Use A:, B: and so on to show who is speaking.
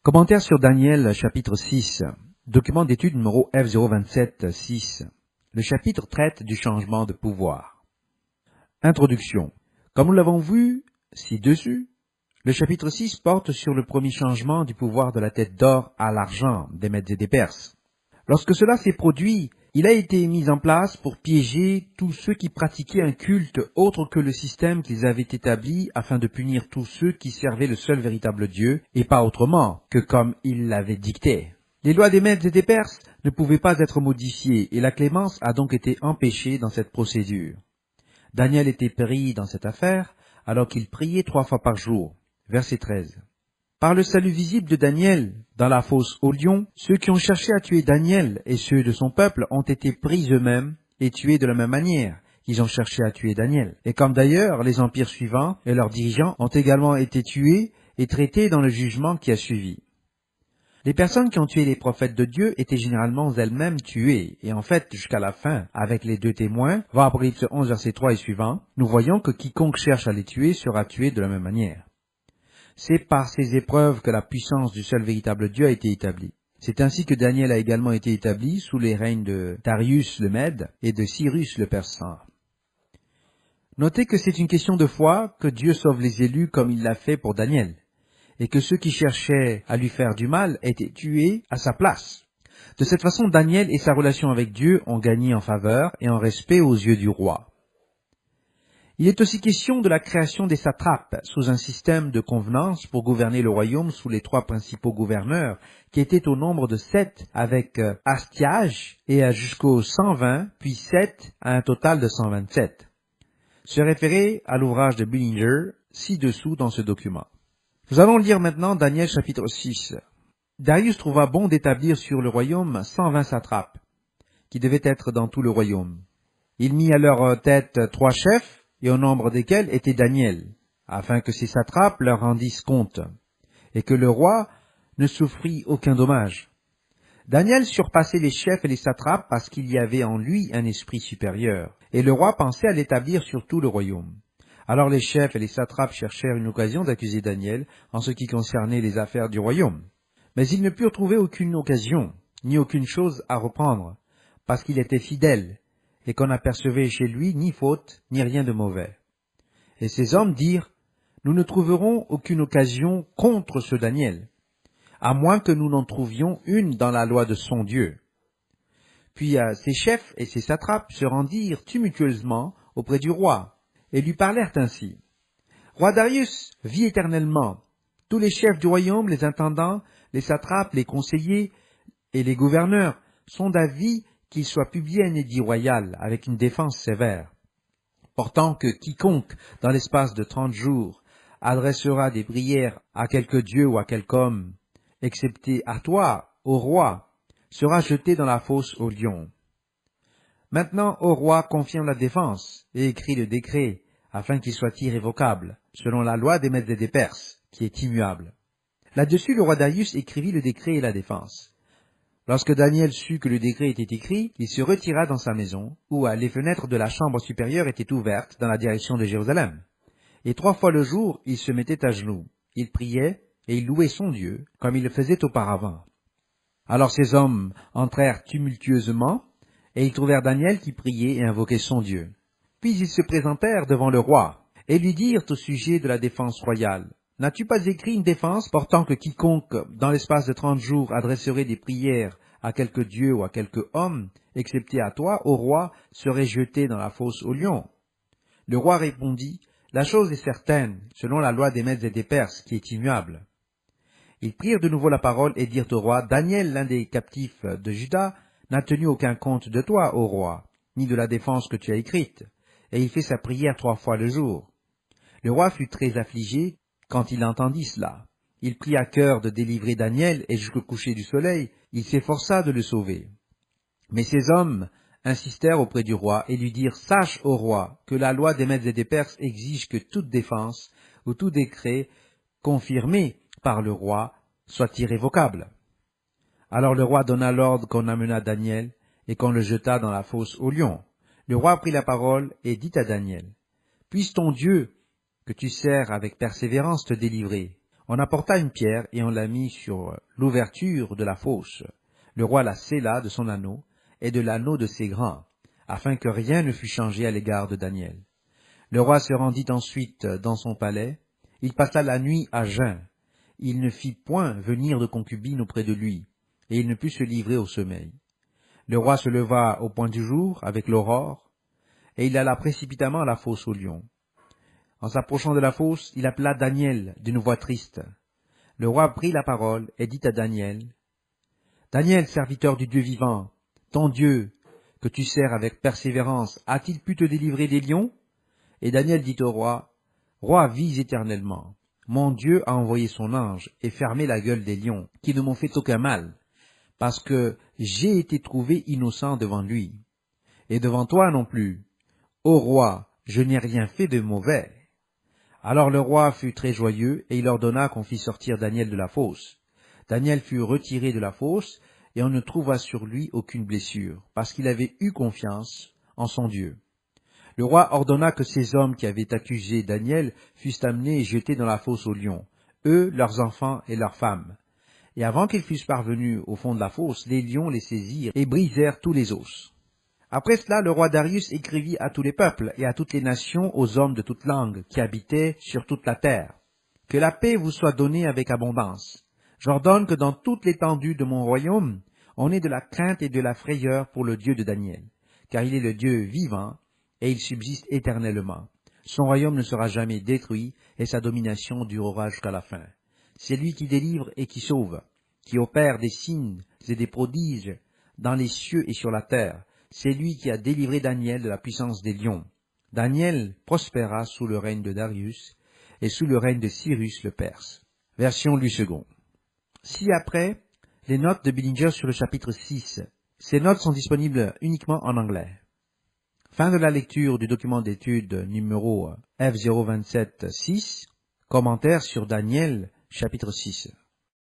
A: Commentaire sur Daniel, chapitre 6. Document d'étude numéro F027-6. Le chapitre traite du changement de pouvoir. Introduction. Comme nous l'avons vu ci-dessus, le chapitre 6 porte sur le premier changement du pouvoir de la tête d'or à l'argent des Mèdes et des Perses. Lorsque cela s'est produit, il a été mis en place pour piéger tous ceux qui pratiquaient un culte autre que le système qu'ils avaient établi afin de punir tous ceux qui servaient le seul véritable Dieu et pas autrement que comme il l'avait dicté. Les lois des Mèdes et des Perses ne pouvaient pas être modifiées et la clémence a donc été empêchée dans cette procédure. Daniel était pris dans cette affaire alors qu'il priait 3 fois par jour. Verset 13. Par le salut visible de Daniel dans la fosse au lion, ceux qui ont cherché à tuer Daniel et ceux de son peuple ont été pris eux-mêmes et tués de la même manière qu'ils ont cherché à tuer Daniel. Et comme d'ailleurs les empires suivants et leurs dirigeants ont également été tués et traités dans le jugement qui a suivi. Les personnes qui ont tué les prophètes de Dieu étaient généralement elles-mêmes tuées, et en fait, jusqu'à la fin, avec les 2 témoins, voir Apocalypse 11, verset 3 et suivant, nous voyons que quiconque cherche à les tuer sera tué de la même manière. C'est par ces épreuves que la puissance du seul véritable Dieu a été établie. C'est ainsi que Daniel a également été établi sous les règnes de Darius le Mède et de Cyrus le Persan. Notez que c'est une question de foi que Dieu sauve les élus comme il l'a fait pour Daniel, et que ceux qui cherchaient à lui faire du mal étaient tués à sa place. De cette façon, Daniel et sa relation avec Dieu ont gagné en faveur et en respect aux yeux du roi. Il est aussi question de la création des satrapes sous un système de convenance pour gouverner le royaume sous les 3 principaux gouverneurs qui étaient au nombre de 7 avec Astiage et jusqu'au 120 puis 7 à un total de 127. Se référer à l'ouvrage de Bullinger ci-dessous dans ce document. Nous allons lire maintenant Daniel chapitre 6. Darius trouva bon d'établir sur le royaume 120 satrapes qui devaient être dans tout le royaume. Il mit à leur tête 3 chefs et au nombre desquels était Daniel, afin que ces satrapes leur rendissent compte, et que le roi ne souffrit aucun dommage. Daniel surpassait les chefs et les satrapes parce qu'il y avait en lui un esprit supérieur, et le roi pensait à l'établir sur tout le royaume. Alors les chefs et les satrapes cherchèrent une occasion d'accuser Daniel en ce qui concernait les affaires du royaume. Mais ils ne purent trouver aucune occasion, ni aucune chose à reprendre, parce qu'il était fidèle, et qu'on n'apercevait chez lui ni faute, ni rien de mauvais. Et ces hommes dirent, « Nous ne trouverons aucune occasion contre ce Daniel, à moins que nous n'en trouvions une dans la loi de son Dieu. » Puis ses chefs et ses satrapes se rendirent tumultueusement auprès du roi, et lui parlèrent ainsi. « Roi Darius, vis éternellement. Tous les chefs du royaume, les intendants, les satrapes, les conseillers et les gouverneurs sont d'avis qu'il soit publié un édit royal avec une défense sévère, portant que quiconque, dans l'espace de 30 jours, adressera des prières à quelque dieu ou à quelque homme, excepté à toi, ô roi, sera jeté dans la fosse au lion. Maintenant, ô roi, confirme la défense et écris le décret, afin qu'il soit irrévocable, selon la loi des Mèdes et des Perses, qui est immuable. » Là-dessus, le roi Darius écrivit le décret et la défense. Lorsque Daniel sut que le décret était écrit, il se retira dans sa maison, où les fenêtres de la chambre supérieure étaient ouvertes dans la direction de Jérusalem. Et 3 fois le jour, il se mettait à genoux. Il priait et il louait son Dieu, comme il le faisait auparavant. Alors ces hommes entrèrent tumultueusement, et ils trouvèrent Daniel qui priait et invoquait son Dieu. Puis ils se présentèrent devant le roi, et lui dirent au sujet de la défense royale, « N'as-tu pas écrit une défense portant que quiconque, dans l'espace de 30 jours, adresserait des prières à quelque dieu ou à quelque homme, excepté à toi, ô roi, serait jeté dans la fosse au lion ?» Le roi répondit, « La chose est certaine, selon la loi des Mèdes et des Perses, qui est immuable. » Ils prirent de nouveau la parole et dirent au roi, « Daniel, l'un des captifs de Juda, n'a tenu aucun compte de toi, ô roi, ni de la défense que tu as écrite, et il fait sa prière 3 fois le jour. » Le roi fut très affligé quand il entendit cela. Il prit à cœur de délivrer Daniel, et jusqu'au coucher du soleil, il s'efforça de le sauver. Mais ces hommes insistèrent auprès du roi et lui dirent, « Sache, ô roi, que la loi des Mèdes et des Perses exige que toute défense ou tout décret confirmé par le roi soit irrévocable. » Alors le roi donna l'ordre qu'on amena Daniel et qu'on le jeta dans la fosse au lion. Le roi prit la parole et dit à Daniel, « Puisse ton Dieu, que tu sers avec persévérance, te délivrer. On apporta une pierre et on la mit sur l'ouverture de la fosse. Le roi la scella de son anneau et de l'anneau de ses grands, afin que rien ne fût changé à l'égard de Daniel. Le roi se rendit ensuite dans son palais. Il passa la nuit à jeun. Il ne fit point venir de concubine auprès de lui, et il ne put se livrer au sommeil. Le roi se leva au point du jour, avec l'aurore, et il alla précipitamment à la fosse aux lions. En s'approchant de la fosse, il appela Daniel d'une voix triste. Le roi prit la parole et dit à Daniel, « Daniel, serviteur du Dieu vivant, ton Dieu, que tu sers avec persévérance, a-t-il pu te délivrer des lions ?» Et Daniel dit au roi, « Roi, vis éternellement. Mon Dieu a envoyé son ange et fermé la gueule des lions, qui ne m'ont fait aucun mal, parce que j'ai été trouvé innocent devant lui. Et devant toi non plus. Ô roi, je n'ai rien fait de mauvais. » Alors le roi fut très joyeux, et il ordonna qu'on fît sortir Daniel de la fosse. Daniel fut retiré de la fosse, et on ne trouva sur lui aucune blessure, parce qu'il avait eu confiance en son Dieu. Le roi ordonna que ces hommes qui avaient accusé Daniel fussent amenés et jetés dans la fosse aux lions, eux, leurs enfants et leurs femmes. Et avant qu'ils fussent parvenus au fond de la fosse, les lions les saisirent et brisèrent tous les os. Après cela, le roi Darius écrivit à tous les peuples et à toutes les nations, aux hommes de toute langue qui habitaient sur toute la terre. Que la paix vous soit donnée avec abondance. J'ordonne que dans toute l'étendue de mon royaume, on ait de la crainte et de la frayeur pour le Dieu de Daniel, car il est le Dieu vivant, et il subsiste éternellement. Son royaume ne sera jamais détruit, et sa domination durera jusqu'à la fin. C'est lui qui délivre et qui sauve, qui opère des signes et des prodiges dans les cieux et sur la terre. C'est lui qui a délivré Daniel de la puissance des lions. Daniel prospéra sous le règne de Darius et sous le règne de Cyrus le Perse. Version Louis II. Ci-après, les notes de Billinger sur le chapitre 6. Ces notes sont disponibles uniquement en anglais. Fin de la lecture du document d'étude numéro F027-6. Commentaire sur Daniel, chapitre 6.